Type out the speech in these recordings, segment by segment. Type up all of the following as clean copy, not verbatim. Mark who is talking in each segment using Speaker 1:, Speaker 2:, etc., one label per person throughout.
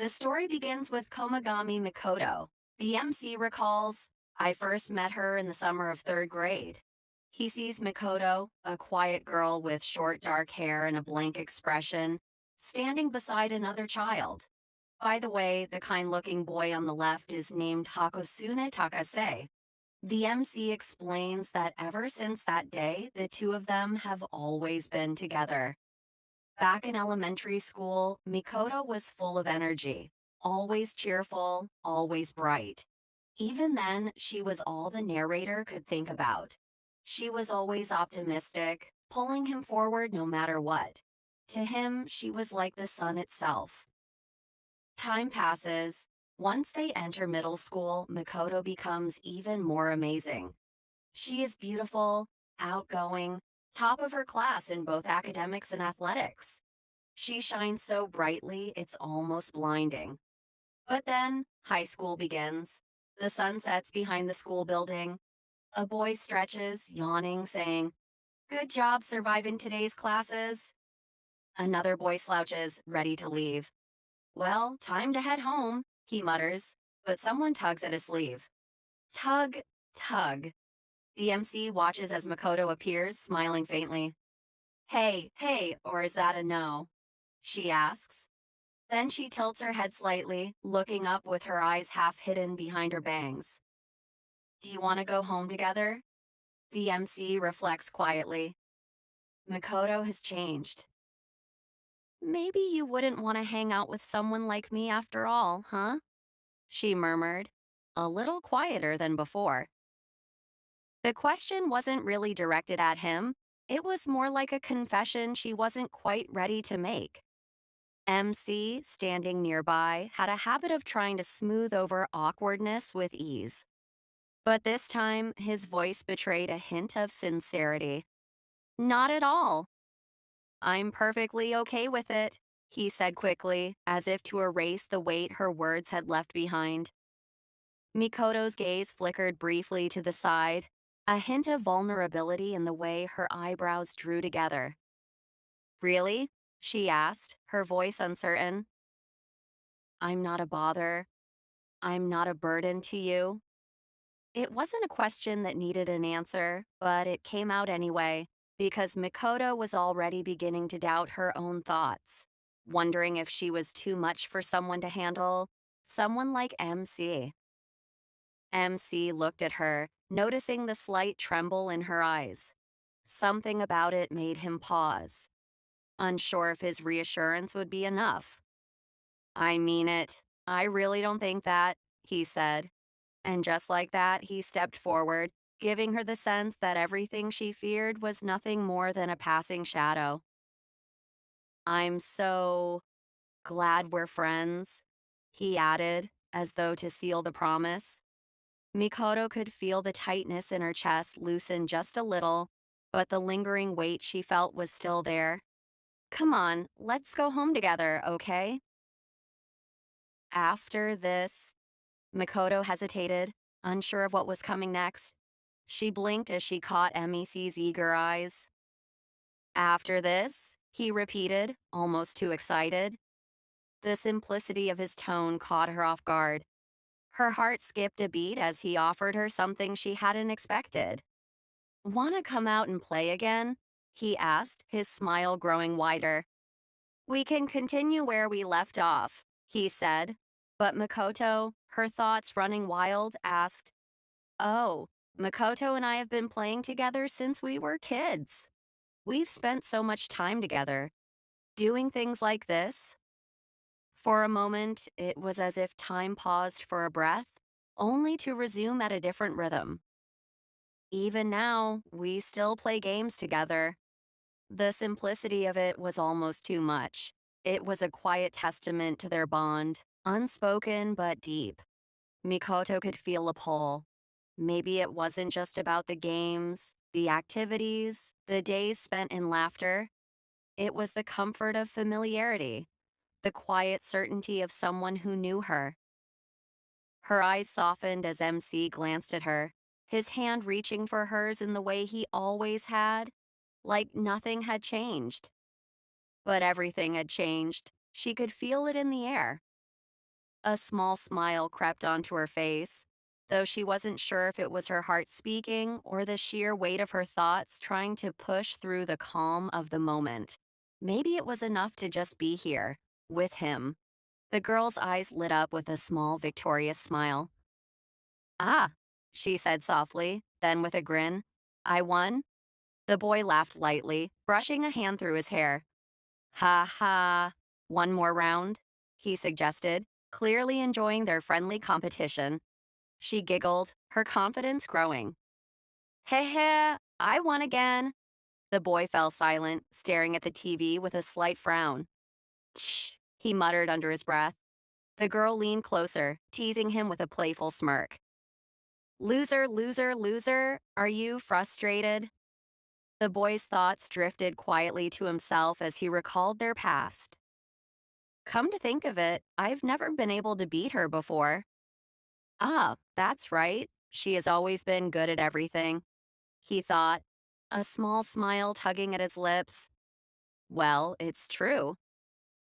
Speaker 1: The story begins with Komagami Mikoto. The MC recalls, I first met her in the summer of third grade. He sees Mikoto, a quiet girl with short dark hair and a blank expression, standing beside another child. By the way, the kind-looking boy on the left is named Hakosune Takase. The MC explains that ever since that day, the two of them have always been together. Back in elementary school, Mikoto was full of energy, always cheerful, always bright. Even then, she was all the narrator could think about. She was always optimistic, pulling him forward no matter what. To him, she was like the sun itself. Time passes. Once they enter middle school, Mikoto becomes even more amazing. She is beautiful, outgoing, top of her class in both academics and athletics. She shines so brightly, it's almost blinding. But then, high school begins. The sun sets behind the school building. A boy stretches, yawning, saying, Good job surviving today's classes. Another boy slouches, ready to leave. Well, time to head home, he mutters, but someone tugs at his sleeve. Tug, tug. The MC watches as Makoto appears, smiling faintly. Hey, or is that a no? She asks. Then she tilts her head slightly, looking up with her eyes half hidden behind her bangs. Do you want to go home together? The MC reflects quietly. Makoto has changed. Maybe you wouldn't want to hang out with someone like me after all, huh? She murmured, a little quieter than before. The question wasn't really directed at him. It was more like a confession she wasn't quite ready to make. MC, standing nearby, had a habit of trying to smooth over awkwardness with ease. But this time, his voice betrayed a hint of sincerity. Not at all. I'm perfectly okay with it, he said quickly, as if to erase the weight her words had left behind. Mikoto's gaze flickered briefly to the side, a hint of vulnerability in the way her eyebrows drew together. Really? She asked, her voice uncertain. I'm not a bother. I'm not a burden to you. It wasn't a question that needed an answer, but it came out anyway, because Mikoto was already beginning to doubt her own thoughts, wondering if she was too much for someone to handle, someone like MC. MC looked at her, noticing the slight tremble in her eyes. Something about it made him pause, unsure if his reassurance would be enough. I mean it. I really don't think that, he said. And just like that, he stepped forward, giving her the sense that everything she feared was nothing more than a passing shadow. I'm so glad we're friends, he added, as though to seal the promise. Mikoto could feel the tightness in her chest loosen just a little, but the lingering weight she felt was still there. Come on, let's go home together, okay? After this, Mikoto hesitated, unsure of what was coming next. She blinked as she caught MEC's eager eyes. After this, he repeated, almost too excited. The simplicity of his tone caught her off guard. Her heart skipped a beat as he offered her something she hadn't expected. Want to come out and play again? He asked, his smile growing wider. We can continue where we left off, he said. But Makoto, her thoughts running wild, asked, Oh, Makoto and I have been playing together since we were kids. We've spent so much time together, doing things like this. For a moment, it was as if time paused for a breath, only to resume at a different rhythm. Even now, we still play games together. The simplicity of it was almost too much. It was a quiet testament to their bond, unspoken but deep. Mikoto could feel a pull. Maybe it wasn't just about the games, the activities, the days spent in laughter. It was the comfort of familiarity, the quiet certainty of someone who knew her. Her eyes softened as MC glanced at her, his hand reaching for hers in the way he always had, like nothing had changed. But everything had changed. She could feel it in the air. A small smile crept onto her face, though she wasn't sure if it was her heart speaking or the sheer weight of her thoughts trying to push through the calm of the moment. Maybe it was enough to just be here, with him. The girl's eyes lit up with a small, victorious smile. Ah, she said softly, then with a grin. I won? The boy laughed lightly, brushing a hand through his hair. Ha ha. One more round? He suggested, clearly enjoying their friendly competition. She giggled, her confidence growing. Heh heh, I won again. The boy fell silent, staring at the TV with a slight frown. Shh, he muttered under his breath. The girl leaned closer, teasing him with a playful smirk. Loser, loser, loser, are you frustrated? The boy's thoughts drifted quietly to himself as he recalled their past. Come to think of it, I've never been able to beat her before. Ah, that's right. She has always been good at everything, he thought, a small smile tugging at his lips. Well, it's true.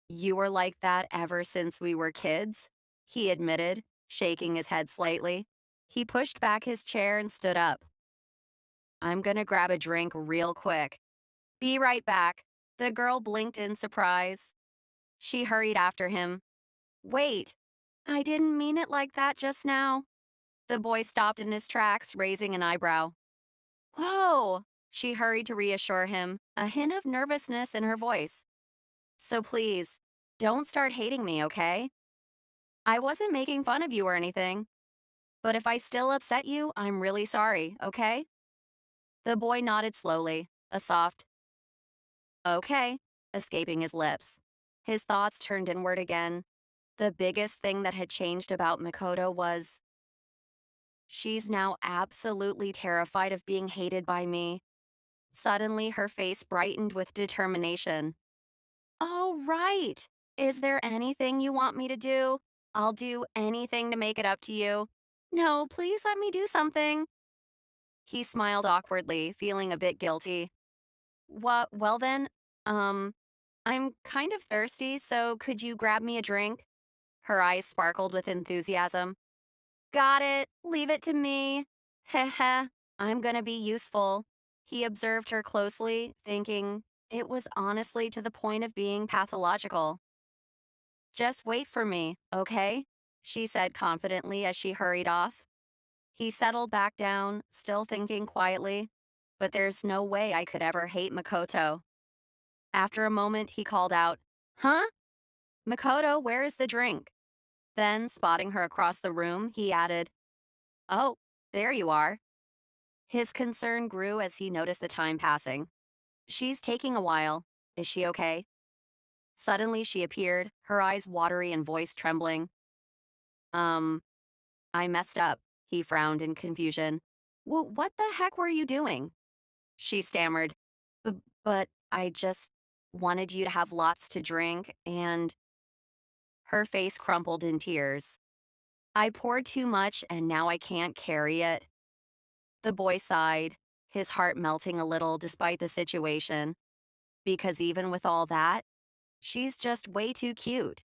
Speaker 1: You were like that ever since we were kids, he admitted, shaking his head slightly. He pushed back his chair and stood up. I'm gonna grab a drink real quick. Be right back. The girl blinked in surprise. She hurried after him. Wait, I didn't mean it like that just now. The boy stopped in his tracks, raising an eyebrow. Whoa! She hurried to reassure him, a hint of nervousness in her voice. So please, don't start hating me, okay? I wasn't making fun of you or anything. But if I still upset you, I'm really sorry, okay? The boy nodded slowly, a soft, okay, escaping his lips. His thoughts turned inward again. The biggest thing that had changed about Makoto was she's now absolutely terrified of being hated by me. Suddenly, her face brightened with determination. Oh, right. Is there anything you want me to do? I'll do anything to make it up to you. No, please let me do something. He smiled awkwardly, feeling a bit guilty. What? Well then, um, I'm kind of thirsty, so could you grab me a drink? Her eyes sparkled with enthusiasm. Got it. Leave it to me. Heh heh. I'm gonna be useful. He observed her closely, thinking it was honestly to the point of being pathological. Just wait for me, okay? She said confidently as she hurried off. He settled back down, still thinking quietly. But there's no way I could ever hate Makoto. After a moment, he called out, Huh? Makoto, where is the drink? Then, spotting her across the room, he added, Oh, there you are. His concern grew as he noticed the time passing. She's taking a while. Is she okay? Suddenly she appeared, her eyes watery and voice trembling. Um, I messed up, he frowned in confusion. What the heck were you doing? She stammered. But I just wanted you to have lots to drink, and her face crumpled in tears. I poured too much and now I can't carry it. The boy sighed, his heart melting a little despite the situation, because even with all that, she's just way too cute.